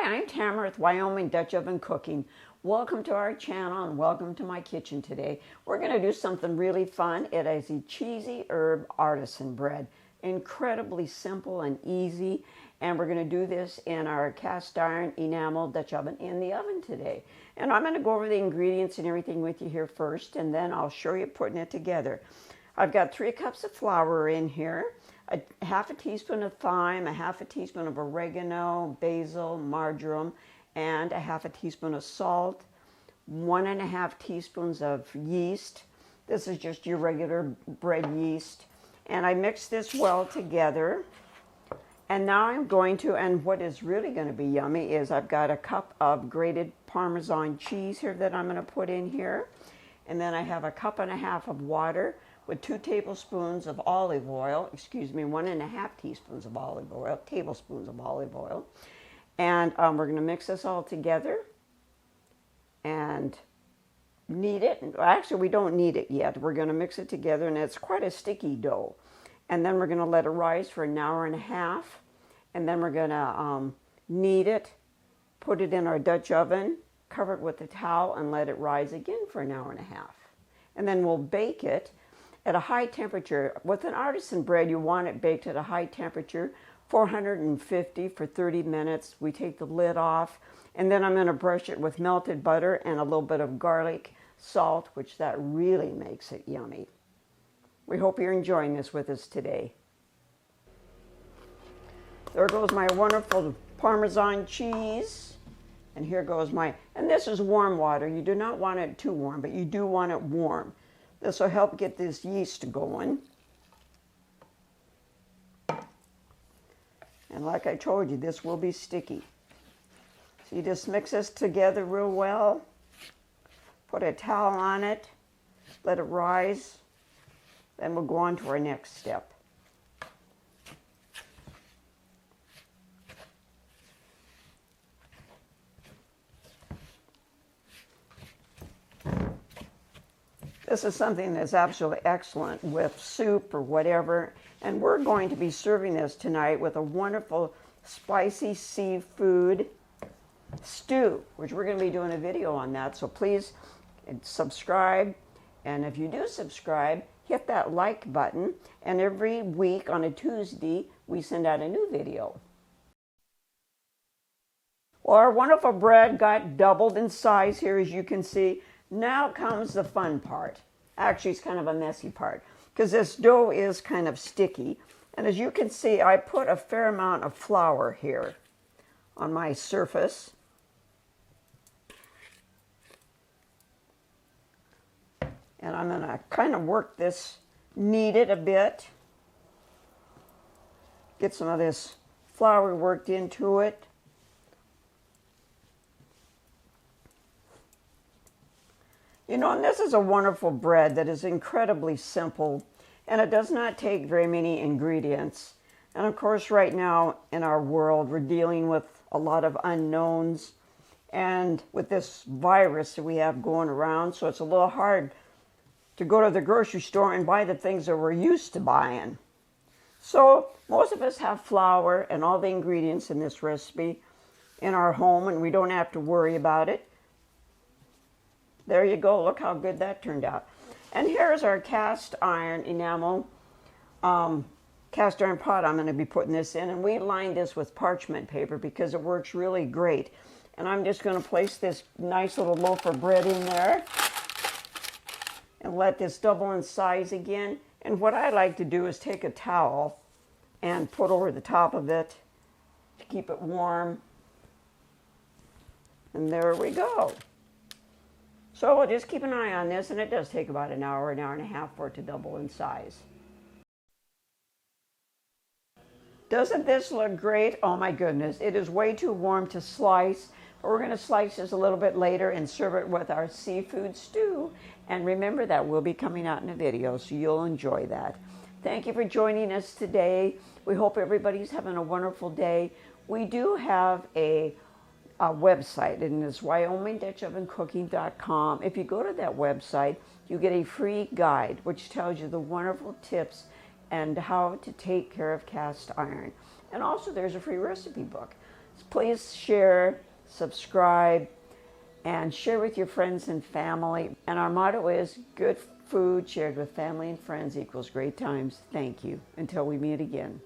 Hi, I'm Tamara with Wyoming Dutch Oven Cooking. Welcome to our channel and welcome to my kitchen today. We're going to do something really fun. It is a Cheesy Herb Artisan Bread. Incredibly simple and easy. And we're going to do this in our cast iron enamel Dutch oven in the oven today. And I'm going to go over the ingredients and everything with you here first, and then I'll show you putting it together. I've got 3 cups of flour in here. Half a teaspoon of thyme, a half a teaspoon of oregano, basil, marjoram, and a half a teaspoon of salt, 1.5 teaspoons of yeast. This is just your regular bread yeast. And I mix this well together. And now I'm going to, and what is really going to be yummy is I've got a cup of grated Parmesan cheese here that I'm going to put in here. And then I have a cup and a half of water with 2 tablespoons of olive oil, 1.5 teaspoons of olive oil, tablespoons of olive oil. And we're going to mix this all together and knead it. Actually, we don't knead it yet. We're going to mix it together, and it's quite a sticky dough. And then we're going to let it rise for 1.5 hours. And then we're going to knead it, put it in our Dutch oven, cover it with a towel, and let it rise again for 1.5 hours. And then we'll bake it at a high temperature. With an artisan bread, you want it baked at a high temperature, 450 for 30 minutes. We take the lid off, and then I'm going to brush it with melted butter and a little bit of garlic salt, which that really makes it yummy. We hope you're enjoying this with us today. There goes my wonderful Parmesan cheese. And here goes and this is warm water. You do not want it too warm, but you do want it warm. This will help get this yeast going. And like I told you, this will be sticky. So you just mix this together real well. Put a towel on it. Let it rise. Then we'll go on to our next step. This is something that's absolutely excellent with soup or whatever. And we're going to be serving this tonight with a wonderful spicy seafood stew, which we're going to be doing a video on that. So please subscribe. And if you do subscribe, hit that like button. And every week on a Tuesday, we send out a new video. Well, our wonderful bread got doubled in size here, as you can see. Now comes the fun part. Actually, it's kind of a messy part because this dough is kind of sticky. And as you can see, I put a fair amount of flour here on my surface. And I'm going to kind of work this, knead it a bit. Get some of this flour worked into it. You know, and this is a wonderful bread that is incredibly simple, and it does not take very many ingredients. And of course, right now in our world, we're dealing with a lot of unknowns, and with this virus that we have going around, so it's a little hard to go to the grocery store and buy the things that we're used to buying. So most of us have flour and all the ingredients in this recipe in our home, and we don't have to worry about it. There you go. Look how good that turned out. And here's our cast iron enamel cast iron pot I'm going to be putting this in. And we lined this with parchment paper because it works really great. And I'm just going to place this nice little loaf of bread in there and let this double in size again. And what I like to do is take a towel and put over the top of it to keep it warm. And there we go. So we'll just keep an eye on this, and it does take about 1 hour, 1.5 hours for it to double in size. Doesn't this look great? Oh my goodness, it is way too warm to slice, but we're going to slice this a little bit later and serve it with our seafood stew. And remember, that will be coming out in a video, so you'll enjoy that. Thank you for joining us today. We hope everybody's having a wonderful day. We do have a website, and it's wyomingdutchovencooking.com. If you go to that website, you get a free guide which tells you the wonderful tips and how to take care of cast iron. And also there's a free recipe book. Please share, subscribe, and share with your friends and family. And our motto is, good food shared with family and friends equals great times. Thank you. Until we meet again.